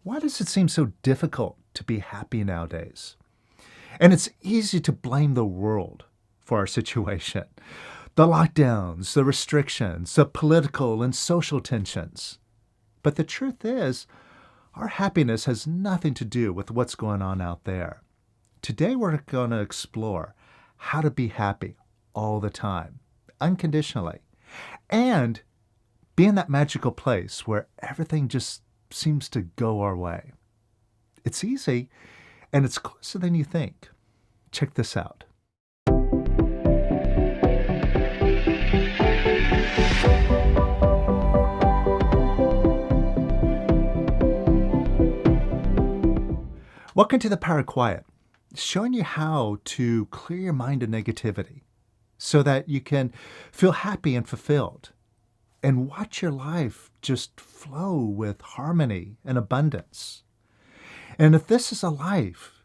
Why does it seem so difficult to be happy nowadays? And it's easy to blame the world for our situation. The lockdowns, the restrictions, the political and social tensions. But the truth is, our happiness has nothing to do with what's going on out there. Today we're going to explore how to be happy all the time, unconditionally, and be in that magical place where everything just seems to go our way. It's easy, and it's closer than you think. Check this out. Welcome to the Power of Quiet, showing you how to clear your mind of negativity so that you can feel happy and fulfilled and watch your life just flow with harmony and abundance. And if this is a life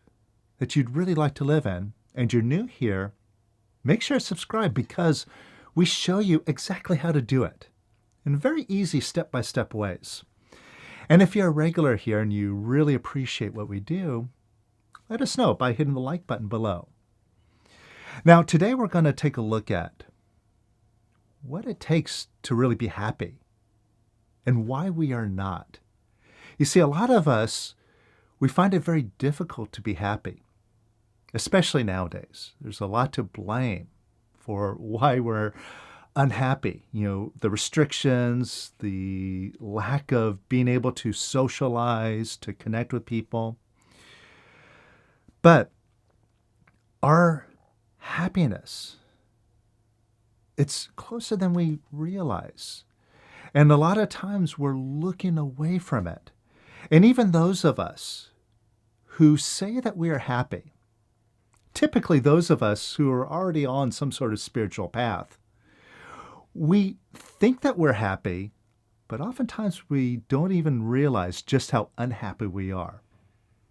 that you'd really like to live in and you're new here, make sure to subscribe because we show you exactly how to do it in very easy step-by-step ways. And if you're a regular here and you really appreciate what we do, let us know by hitting the like button below. Now, today we're going to take a look at what it takes to really be happy and why we are not. You see, a lot of us, we find it very difficult to be happy, especially nowadays. There's a lot to blame for why we're unhappy. The restrictions, the lack of being able to socialize, to connect with people. But our happiness, it's closer than we realize. And a lot of times we're looking away from it. And even those of us who say that we are happy, typically those of us who are already on some sort of spiritual path, we think that we're happy, but oftentimes we don't even realize just how unhappy we are.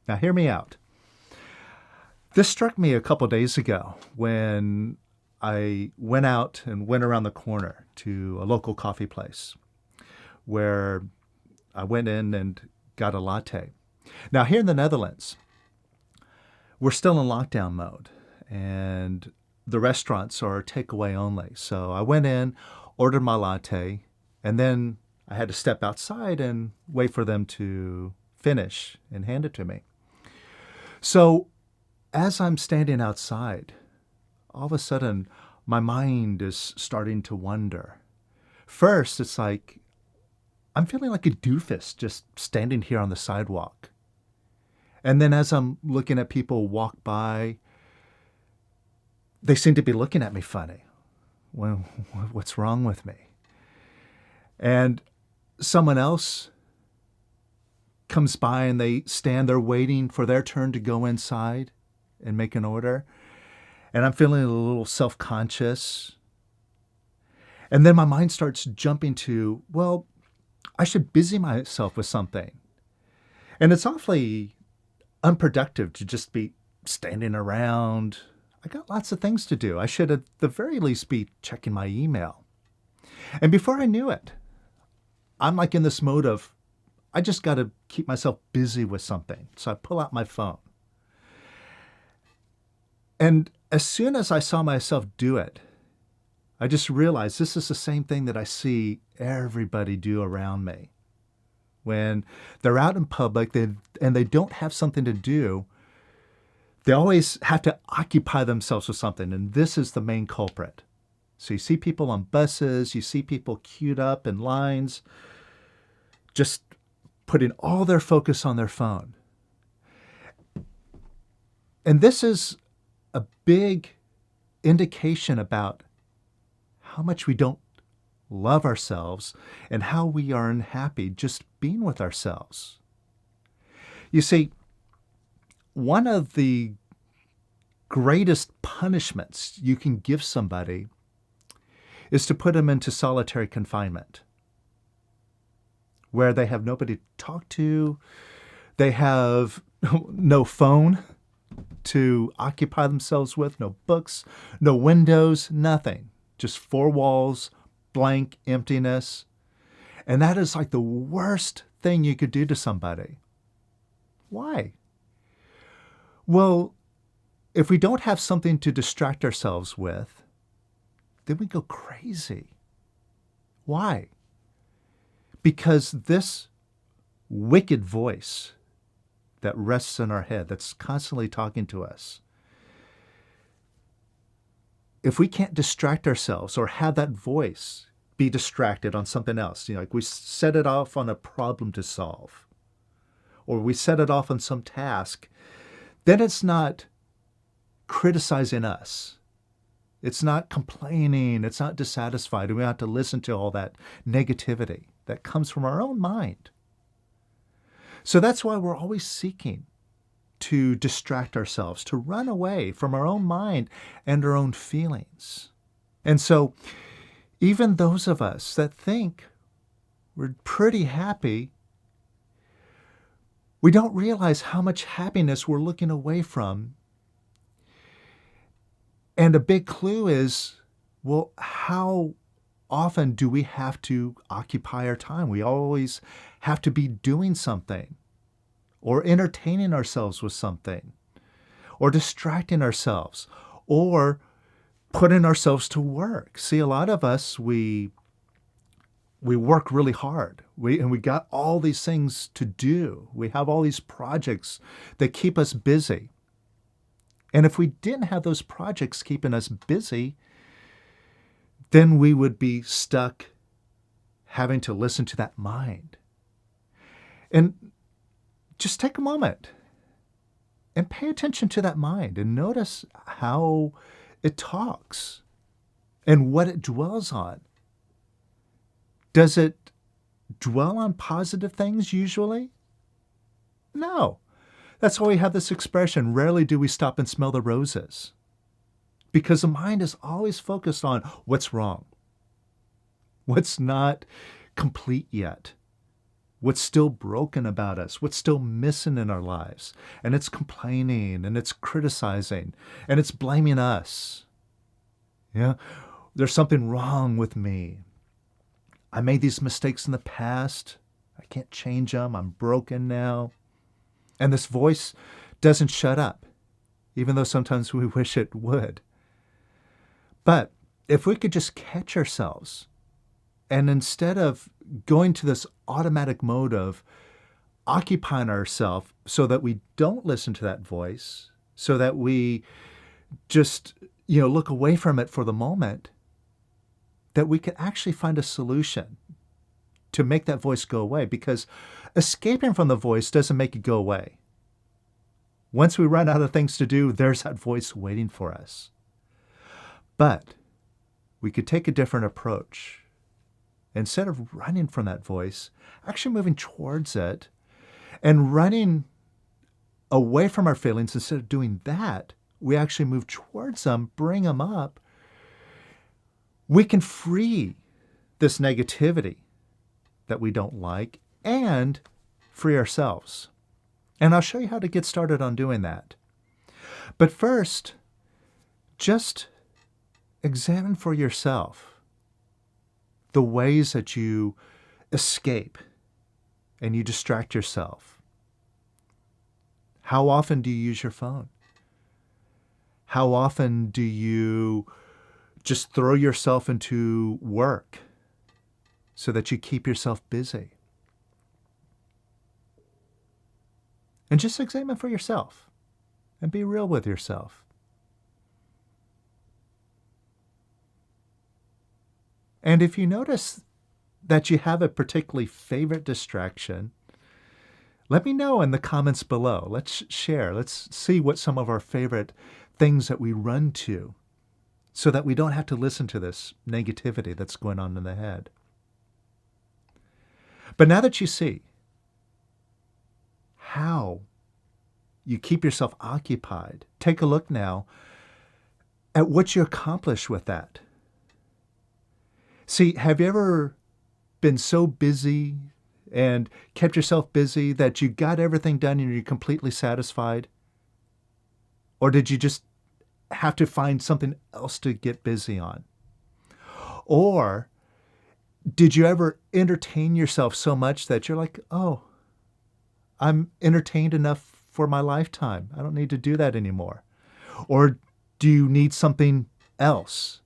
Now, hear me out. This struck me a couple days ago when I went out and went around the corner to a local coffee place where I went in and got a latte. Now, here in the Netherlands, we're still in lockdown mode, and the restaurants are takeaway only. So I went in, ordered my latte, and then I had to step outside and wait for them to finish and hand it to me. So as I'm standing outside, all of a sudden my mind is starting to wander. First, it's like I'm feeling like a doofus just standing here on the sidewalk. And then as I'm looking at people walk by, they seem to be looking at me funny. Well, what's wrong with me? And someone else comes by and they stand there waiting for their turn to go inside and make an order. And I'm feeling a little self-conscious. And then my mind starts jumping to, well, I should busy myself with something. And it's awfully unproductive to just be standing around. I got lots of things to do. I should at the very least be checking my email. And before I knew it, I'm like in this mode of, I just got to keep myself busy with something. So I pull out my phone. And as soon as I saw myself do it, I just realized this is the same thing that I see everybody do around me. When they're out in public and they don't have something to do, they always have to occupy themselves with something, and this is the main culprit. So you see people on buses, you see people queued up in lines, just putting all their focus on their phone. And this is a big indication about how much we don't love ourselves and how we are unhappy just being with ourselves. You see, one of the greatest punishments you can give somebody is to put them into solitary confinement, where they have nobody to talk to, they have no phone to occupy themselves with, no books, no windows, nothing, just four walls, blank emptiness. And that is like the worst thing you could do to somebody. Why? Well, if we don't have something to distract ourselves with, then we go crazy. Why? Because this wicked voice that rests in our head, that's constantly talking to us, if we can't distract ourselves or have that voice be distracted on something else, like we set it off on a problem to solve, or we set it off on some task, then it's not criticizing us. It's not complaining. It's not dissatisfied. And we have to listen to all that negativity that comes from our own mind. So that's why we're always seeking to distract ourselves, to run away from our own mind and our own feelings. And so even those of us that think we're pretty happy, we don't realize how much happiness we're looking away from. And a big clue is, well, how often do we have to occupy our time? We always have to be doing something, or entertaining ourselves with something, or distracting ourselves, or putting ourselves to work. See, a lot of us, we work really hard. We got all these things to do. We have all these projects that keep us busy. And if we didn't have those projects keeping us busy, then we would be stuck having to listen to that mind. And just take a moment and pay attention to that mind and notice how it talks and what it dwells on. Does it dwell on positive things usually? No. That's why we have this expression, rarely do we stop and smell the roses. Because the mind is always focused on what's wrong, what's not complete yet, what's still broken about us, what's still missing in our lives. And it's complaining, and it's criticizing, and it's blaming us. Yeah, there's something wrong with me. I made these mistakes in the past. I can't change them. I'm broken now. And this voice doesn't shut up, even though sometimes we wish it would. But if we could just catch ourselves, and instead of going to this automatic mode of occupying ourselves so that we don't listen to that voice, so that we just, look away from it for the moment, that we could actually find a solution to make that voice go away, because escaping from the voice doesn't make it go away. Once we run out of things to do, there's that voice waiting for us. But we could take a different approach. Instead of running from that voice, actually moving towards it and running away from our feelings. Instead of doing that, we actually move towards them, bring them up. We can free this negativity that we don't like and free ourselves. And I'll show you how to get started on doing that. But first, just examine for yourself the ways that you escape and you distract yourself. How often do you use your phone? How often do you just throw yourself into work so that you keep yourself busy? And just examine for yourself and be real with yourself. And if you notice that you have a particularly favorite distraction, let me know in the comments below. Let's share. Let's see what some of our favorite things that we run to, so that we don't have to listen to this negativity that's going on in the head. But now that you see how you keep yourself occupied, take a look now at what you accomplish with that. See, have you ever been so busy and kept yourself busy that you got everything done and you're completely satisfied? Or did you just have to find something else to get busy on? Or did you ever entertain yourself so much that you're like, oh, I'm entertained enough for my lifetime. I don't need to do that anymore. Or do you need something else,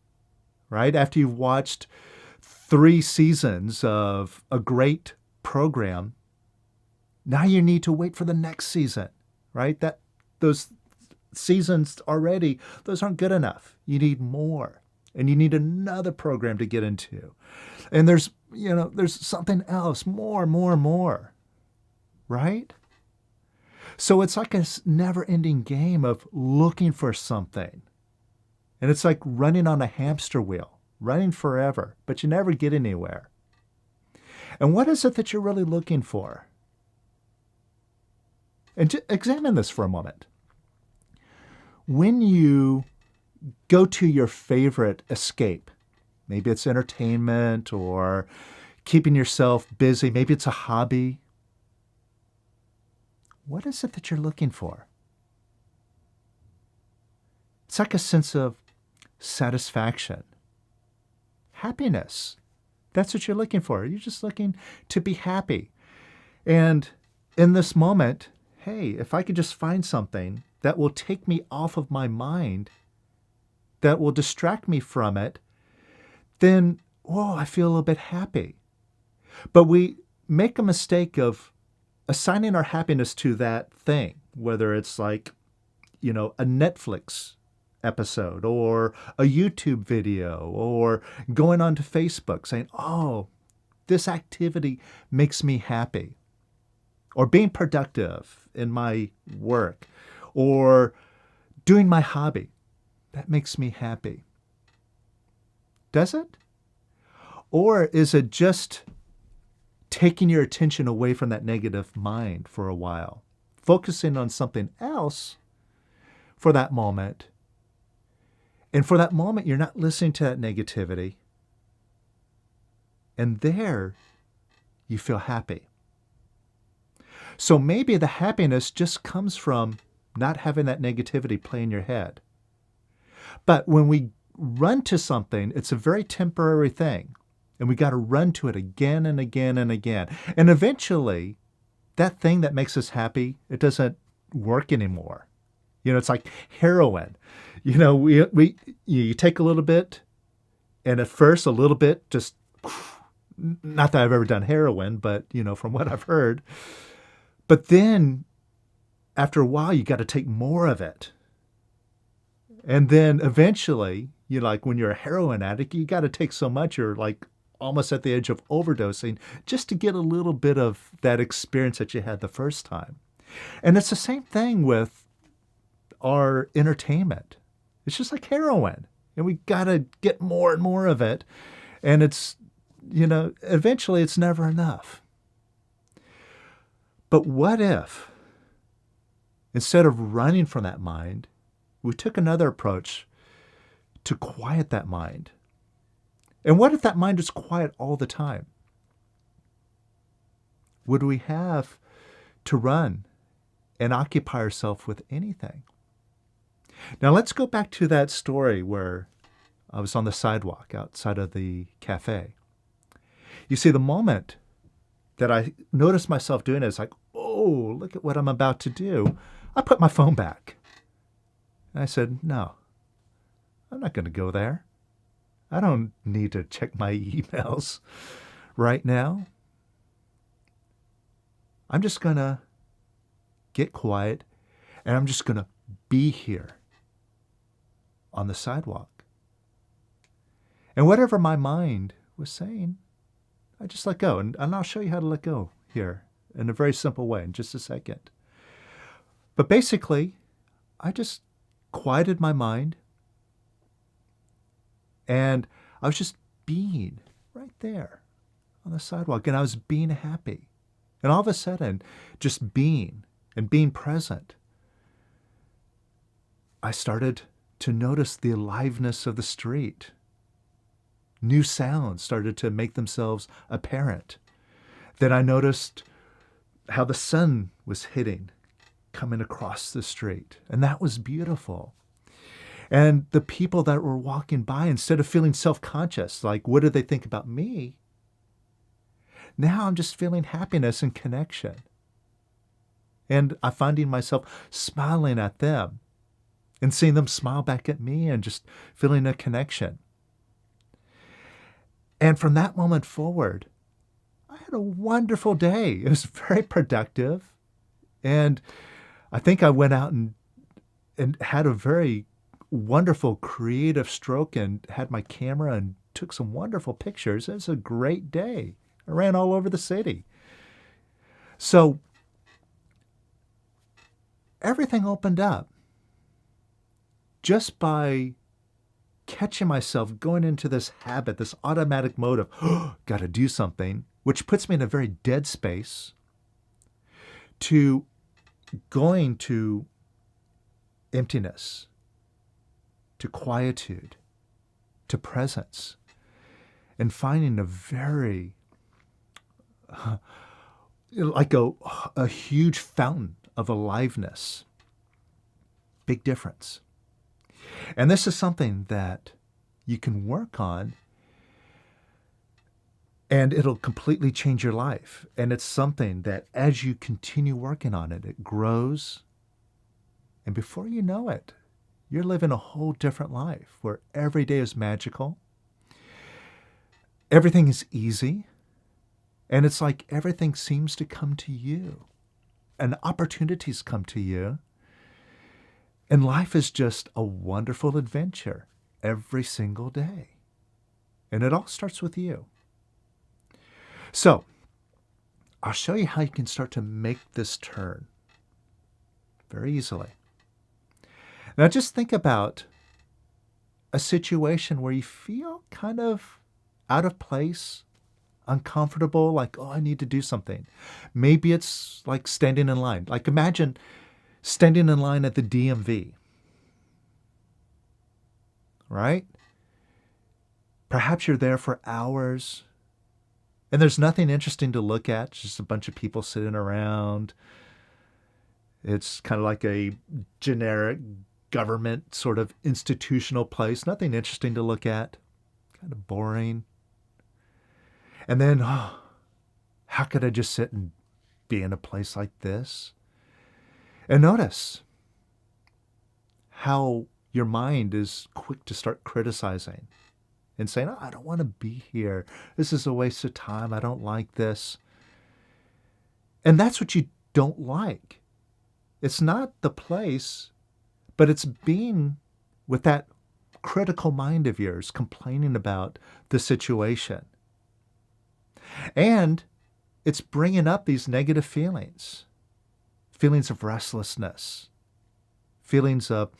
right? After you've watched 3 seasons of a great program, now you need to wait for the next season, right? Those seasons already, those aren't good enough. You need more. And you need another program to get into. And there's something else, more, right? So it's like a never-ending game of looking for something. And it's like running on a hamster wheel, running forever, but you never get anywhere. And what is it that you're really looking for? And examine this for a moment. When you go to your favorite escape, maybe it's entertainment or keeping yourself busy, maybe it's a hobby, what is it that you're looking for? It's like a sense of satisfaction, happiness. That's what you're looking for. You're just looking to be happy. And in this moment, hey, if I could just find something that will take me off of my mind, that will distract me from it, then, I feel a little bit happy. But we make a mistake of assigning our happiness to that thing, whether it's like, a Netflix episode or a YouTube video or going onto Facebook saying, this activity makes me happy. Or being productive in my work or doing my hobby. That makes me happy. Does it? Or is it just taking your attention away from that negative mind for a while, focusing on something else for that moment? And for that moment, you're not listening to that negativity. And there, you feel happy. So maybe the happiness just comes from not having that negativity play in your head. But when we run to something, it's a very temporary thing. And we got to run to it again and again and again. And eventually, that thing that makes us happy, it doesn't work anymore. It's like heroin. You take a little bit, and at first a little bit just, not that I've ever done heroin, but, from what I've heard. But then, after a while, you got to take more of it. And then eventually, when you're a heroin addict, you got to take so much, you're like almost at the edge of overdosing just to get a little bit of that experience that you had the first time. And it's the same thing with our entertainment. It's just like heroin. And we got to get more and more of it. And it's, eventually it's never enough. But what if, instead of running from that mind, we took another approach to quiet that mind? And what if that mind is quiet all the time? Would we have to run and occupy ourselves with anything? Now let's go back to that story where I was on the sidewalk outside of the cafe. You see, the moment that I noticed myself doing it, it's like, look at what I'm about to do. I put my phone back. And I said, no, I'm not going to go there. I don't need to check my emails right now. I'm just going to get quiet and I'm just going to be here on the sidewalk. And whatever my mind was saying, I just let go. And I'll show you how to let go here in a very simple way in just a second. But basically, I just quieted my mind and I was just being right there on the sidewalk, and I was being happy. And all of a sudden, just being and being present, I started to notice the aliveness of the street. New sounds started to make themselves apparent. Then I noticed how the sun was hitting, coming across the street. And that was beautiful. And the people that were walking by, instead of feeling self-conscious, like, what do they think about me? Now I'm just feeling happiness and connection. And I'm finding myself smiling at them and seeing them smile back at me and just feeling a connection. And from that moment forward, I had a wonderful day. It was very productive. And I think I went out and had a very wonderful creative stroke and had my camera and took some wonderful pictures. It was a great day. I ran all over the city. So everything opened up just by catching myself going into this habit, this automatic mode of, oh, got to do something, which puts me in a very dead space, to going to emptiness, to quietude, to presence, and finding a very, like a huge fountain of aliveness. Big difference. And this is something that you can work on, and it'll completely change your life. And it's something that as you continue working on it, it grows. And before you know it, you're living a whole different life where every day is magical. Everything is easy. And it's like everything seems to come to you. And opportunities come to you. And life is just a wonderful adventure every single day. And it all starts with you. So, I'll show you how you can start to make this turn very easily. Now, just think about a situation where you feel kind of out of place, uncomfortable, like, oh, I need to do something. Maybe it's like standing in line. Like, imagine standing in line at the DMV, right? Perhaps you're there for hours and there's nothing interesting to look at, just a bunch of people sitting around. It's kind of like a generic government sort of institutional place, nothing interesting to look at, kind of boring. And then, oh, how could I just sit and be in a place like this? And notice how your mind is quick to start criticizing and saying, oh, I don't want to be here. This is a waste of time. I don't like this. And that's what you don't like. It's not the place, but it's being with that critical mind of yours complaining about the situation. And it's bringing up these negative feelings. Feelings of restlessness, feelings of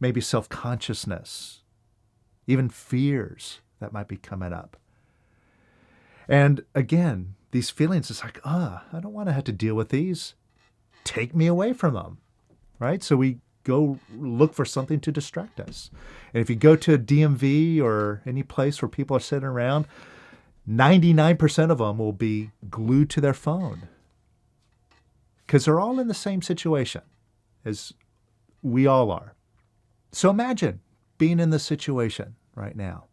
maybe self-consciousness, even fears that might be coming up. And again, these feelings, it's like, I don't want to have to deal with these. Take me away from them, right? So we go look for something to distract us. And if you go to a DMV or any place where people are sitting around, 99% of them will be glued to their phone. Because they're all in the same situation as we all are. So imagine being in this situation right now.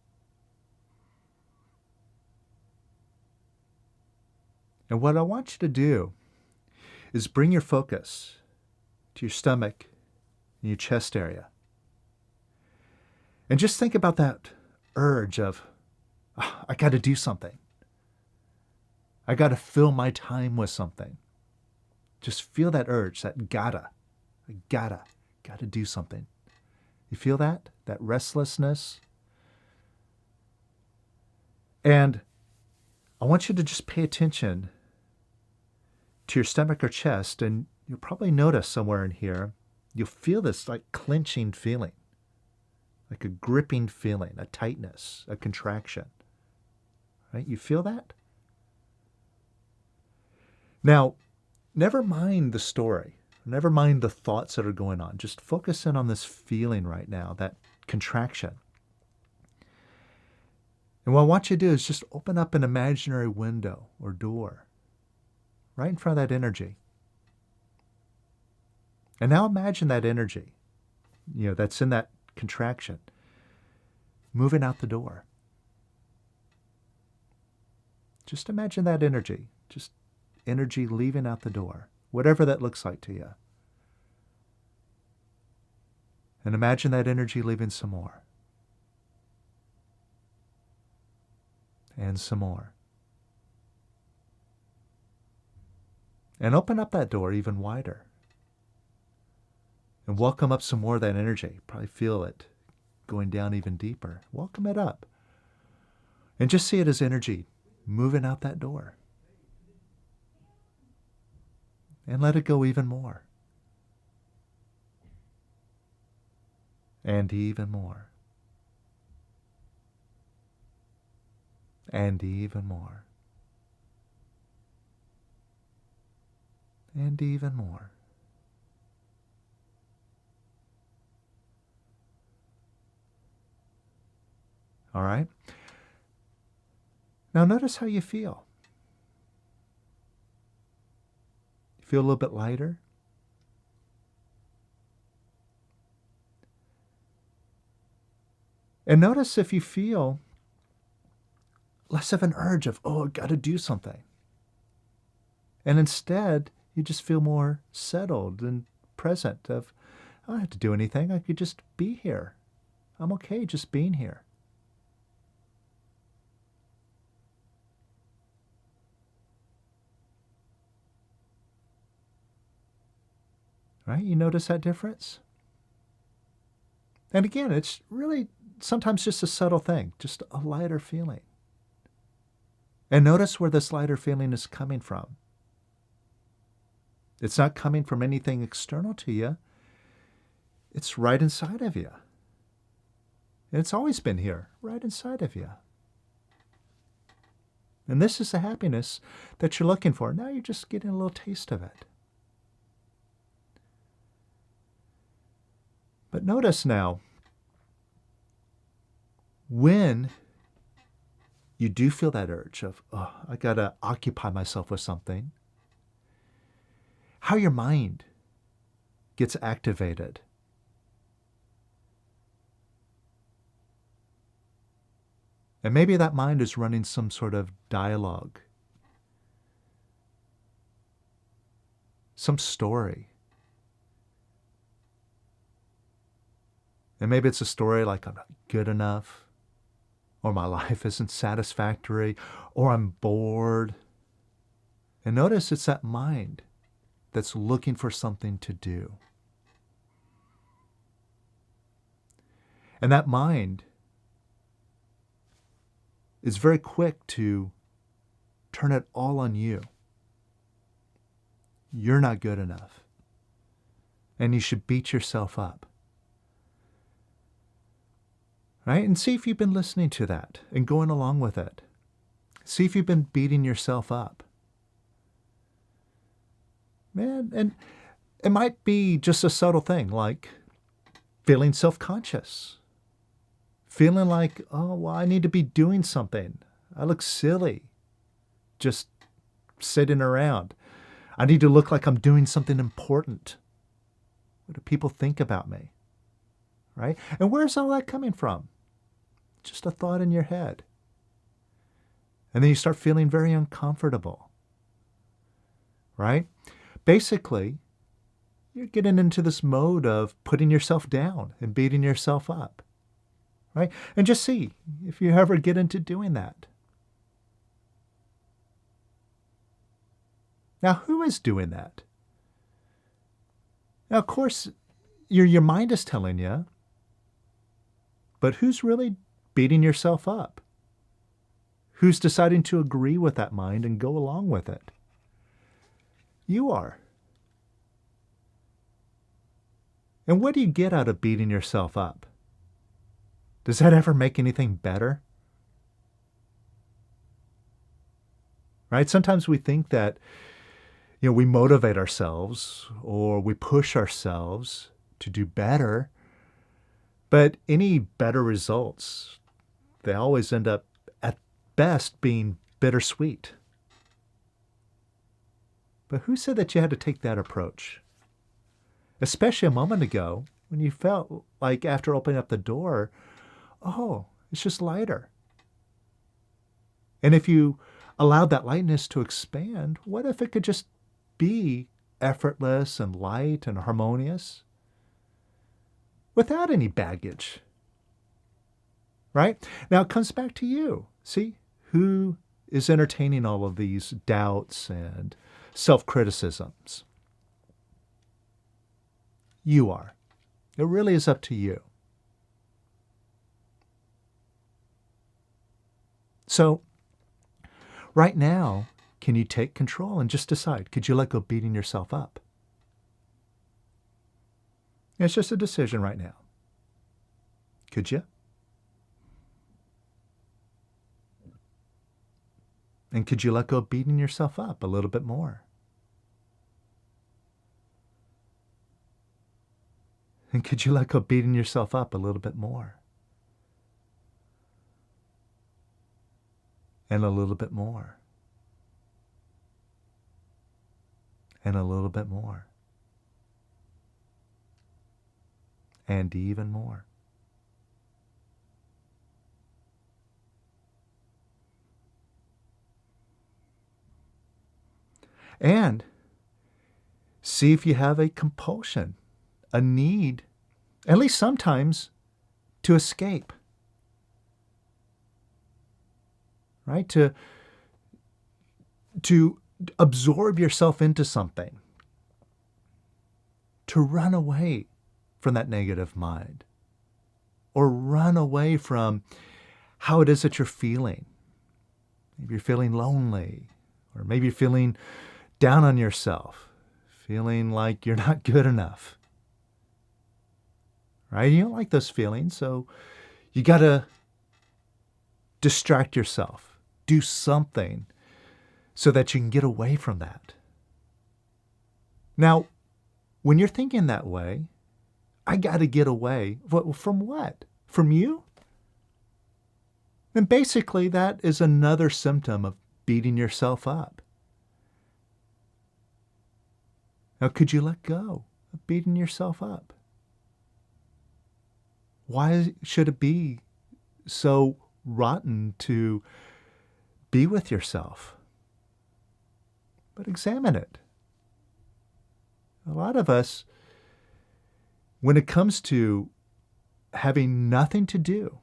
And what I want you to do is bring your focus to your stomach and your chest area. And just think about that urge of, I got to do something. I got to fill my time with something. Just feel that urge, that gotta do something. You feel that? That restlessness? And I want you to just pay attention to your stomach or chest, and you'll probably notice somewhere in here, you'll feel this like clenching feeling, like a gripping feeling, a tightness, a contraction. Right? You feel that? Now, never mind the story. Never mind the thoughts that are going on. Just focus in on this feeling right now, that contraction. And what I want you to do is just open up an imaginary window or door right in front of that energy. And now imagine that energy, that's in that contraction, moving out the door. Just imagine that energy, just energy leaving out the door. whatever that looks like to you. And imagine that energy leaving some more. And some more. And open up that door even wider. And welcome up some more of that energy. Probably feel it going down even deeper. Welcome it up. And just see it as energy moving out that door. And let it go even more. And even more. And even more. And even more. All right? Now notice how you feel. You feel a little bit lighter? And notice if you feel less of an urge of, oh, I've got to do something. And instead, you just feel more settled and present of, I don't have to do anything. I could just be here. I'm okay just being here. Right? You notice that difference? And again, it's really sometimes just a subtle thing, just a lighter feeling. And notice where this lighter feeling is coming from. It's not coming from anything external to you. It's right inside of you. And it's always been here, right inside of you. And this is the happiness that you're looking for. Now you're just getting a little taste of it. But notice now, when you do feel that urge of, oh, I got to occupy myself with something, how your mind gets activated. And maybe that mind is running some sort of dialogue, some story. And maybe it's a story like I'm not good enough, or my life isn't satisfactory, or I'm bored. And notice it's that mind that's looking for something to do. And that mind is very quick to turn it all on you. You're not good enough. And you should beat yourself up. Right? And see if you've been listening to that and going along with it. See if you've been beating yourself up. Man, and it might be just a subtle thing like feeling self-conscious. Feeling like, oh, well, I need to be doing something. I look silly just sitting around. I need to look like I'm doing something important. What do people think about me? Right? And where's all that coming from? Just a thought in your head. And then you start feeling very uncomfortable. Right? Basically, you're getting into this mode of putting yourself down and beating yourself up. Right? And just see if you ever get into doing that. Now, who is doing that? Now, of course, your mind is telling you, but who's really beating yourself up? Who's deciding to agree with that mind and go along with it? You are. And what do you get out of beating yourself up? Does that ever make anything better? Right? Sometimes we think that, we motivate ourselves or we push ourselves to do better, but any better results, they always end up at best being bittersweet. But who said that you had to take that approach? Especially a moment ago when you felt like after opening up the door, oh, it's just lighter. And if you allowed that lightness to expand, what if it could just be effortless and light and harmonious without any baggage. Right? Now it comes back to you. See, who is entertaining all of these doubts and self-criticisms? You are. It really is up to you. So, right now, can you take control and just decide? Could you let go of beating yourself up? It's just a decision right now. Could you? And could you let go of beating yourself up a little bit more? And could you let go of beating yourself up a little bit more? And a little bit more. And a little bit more. And even more. And see if you have a compulsion, a need, at least sometimes, to escape. Right? To absorb yourself into something. To run away from that negative mind. Or run away from how it is that you're feeling. Maybe you're feeling lonely. Or maybe you're feeling down on yourself. Feeling like you're not good enough. Right? You don't like those feelings, so you got to distract yourself. Do something so that you can get away from that. Now, when you're thinking that way, I got to get away. From what? From you? And basically, that is another symptom of beating yourself up. Now, could you let go of beating yourself up? Why should it be so rotten to be with yourself? But examine it. A lot of us, when it comes to having nothing to do,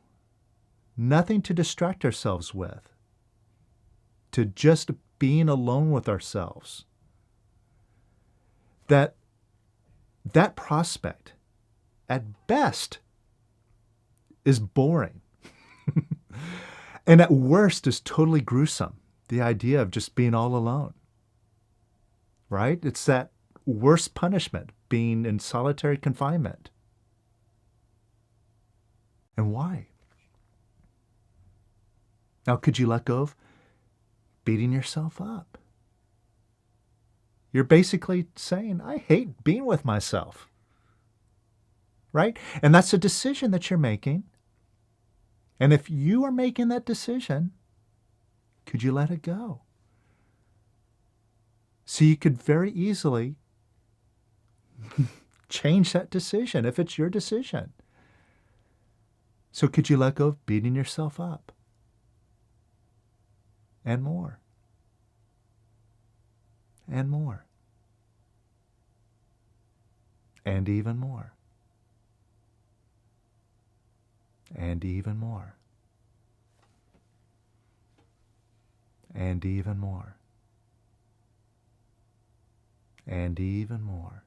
nothing to distract ourselves with, to just being alone with ourselves, that prospect, at best, is boring. And at worst is totally gruesome. The idea of just being all alone. Right? It's that worst punishment, being in solitary confinement. And why? Now, could you let go of beating yourself up? You're basically saying, I hate being with myself. Right? And that's a decision that you're making. And if you are making that decision, could you let it go? So you could very easily change that decision if it's your decision. So could you let go of beating yourself up? And more. And more. And even more. And even more. And even more. And even more.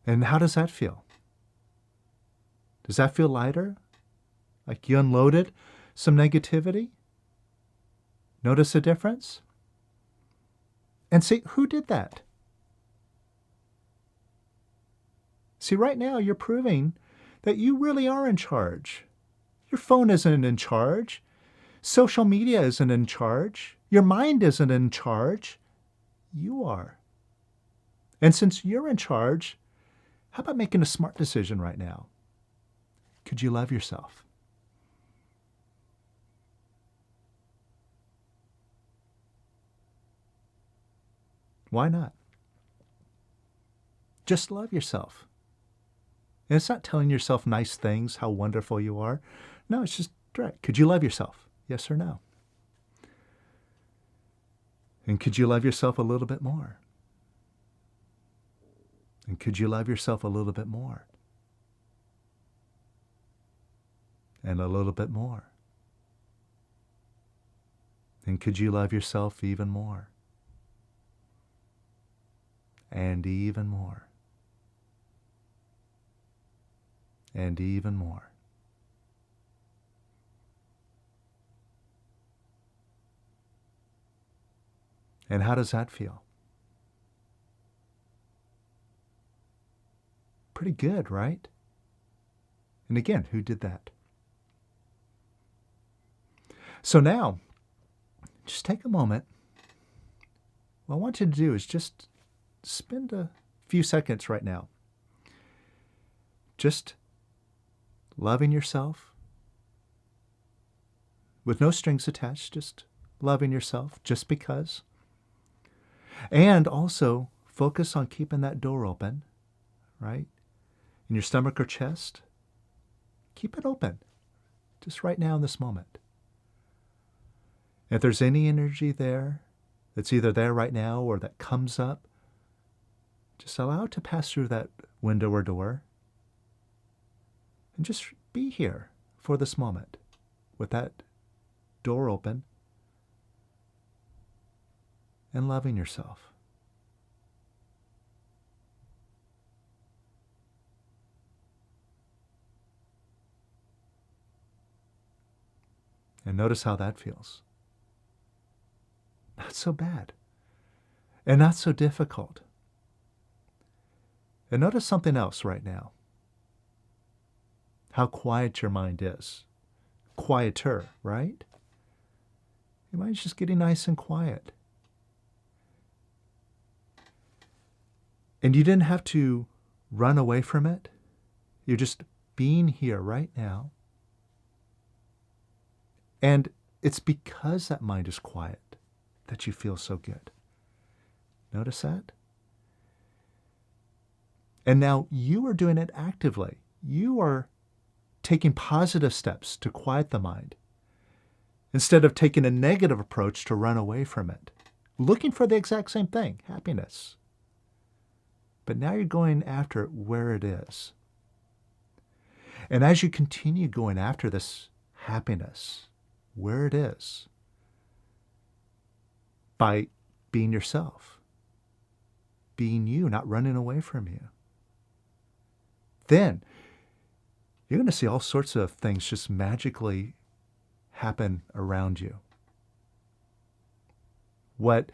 And how does that feel? Does that feel lighter? Like you unloaded some negativity? Notice a difference? And see, who did that? See, right now you're proving that you really are in charge. Your phone isn't in charge. Social media isn't in charge. Your mind isn't in charge. You are. And since you're in charge, how about making a smart decision right now? Could you love yourself? Why not? Just love yourself. And it's not telling yourself nice things, how wonderful you are. No, it's just direct. Could you love yourself? Yes or no? And could you love yourself a little bit more? And could you love yourself a little bit more? And a little bit more. And could you love yourself even more? And even more. And even more. And how does that feel? Pretty good, right? And again, who did that? So now, just take a moment. What I want you to do is just spend a few seconds right now just loving yourself with no strings attached, just loving yourself just because. And also focus on keeping that door open, right? In your stomach or chest. Keep it open, just right now in this moment. If there's any energy there that's either there right now or that comes up, just allow it to pass through that window or door. And just be here for this moment with that door open and loving yourself. And notice how that feels. Not so bad. And not so difficult. And notice something else right now. How quiet your mind is. Quieter, right? Your mind's just getting nice and quiet. And you didn't have to run away from it. You're just being here right now. And it's because that mind is quiet that you feel so good. Notice that? And now you are doing it actively. You are taking positive steps to quiet the mind instead of taking a negative approach to run away from it, looking for the exact same thing, happiness. But now you're going after it where it is. And as you continue going after this happiness, where it is, by being yourself, being you, not running away from you, then you're going to see all sorts of things just magically happen around you. What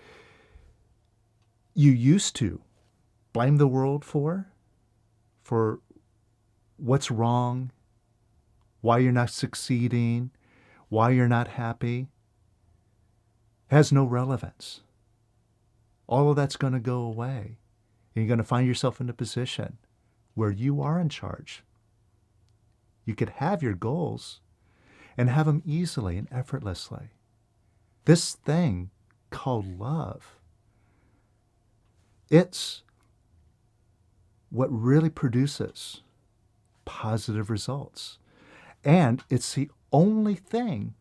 you used to blame the world for what's wrong, why you're not succeeding, why you're not happy, has no relevance. All of that's going to go away. And you're going to find yourself in a position where you are in charge. You could have your goals and have them easily and effortlessly. This thing called love, it's what really produces positive results. And it's the only thing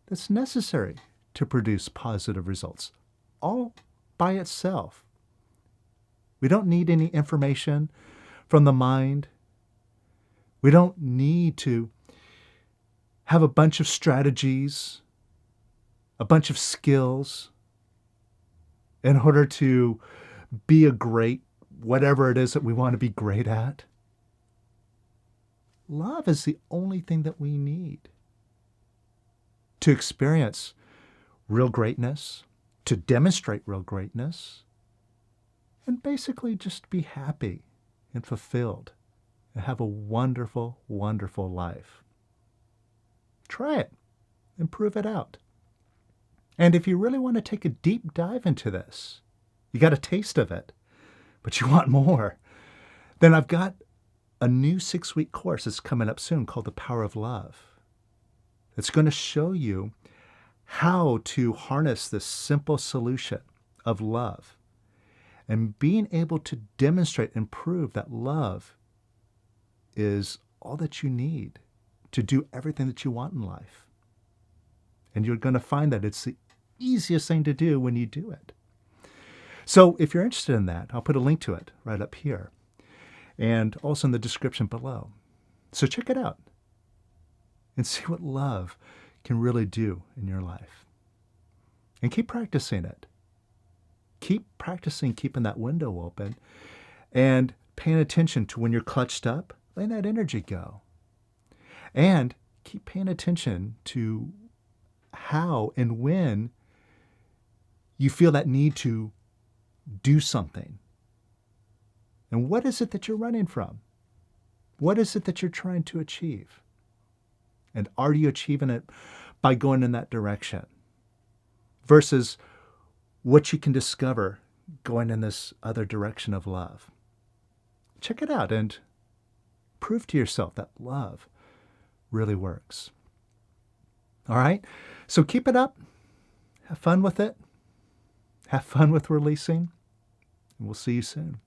that's necessary to produce positive results, all by itself. We don't need any information from the mind. We don't need to have a bunch of strategies, a bunch of skills in order to be a great whatever it is that we want to be great at. Love is the only thing that we need to experience real greatness, to demonstrate real greatness, and basically just be happy and fulfilled and have a wonderful, wonderful life. Try it and prove it out. And if you really want to take a deep dive into this, you got a taste of it, but you want more, then I've got a new 6-week course that's coming up soon called The Power of Love. It's going to show you how to harness this simple solution of love and being able to demonstrate and prove that love is all that you need to do everything that you want in life. And you're going to find that it's the easiest thing to do when you do it. So if you're interested in that, I'll put a link to it right up here and also in the description below. So check it out and see what love can really do in your life. And keep practicing it. Keep practicing keeping that window open and paying attention to when you're clutched up, letting that energy go. And keep paying attention to how and when you feel that need to do something. And what is it that you're running from? What is it that you're trying to achieve? And are you achieving it by going in that direction? Versus what you can discover going in this other direction of love. Check it out and prove to yourself that love really works. All right? So keep it up. Have fun with it. Have fun with releasing. And we'll see you soon.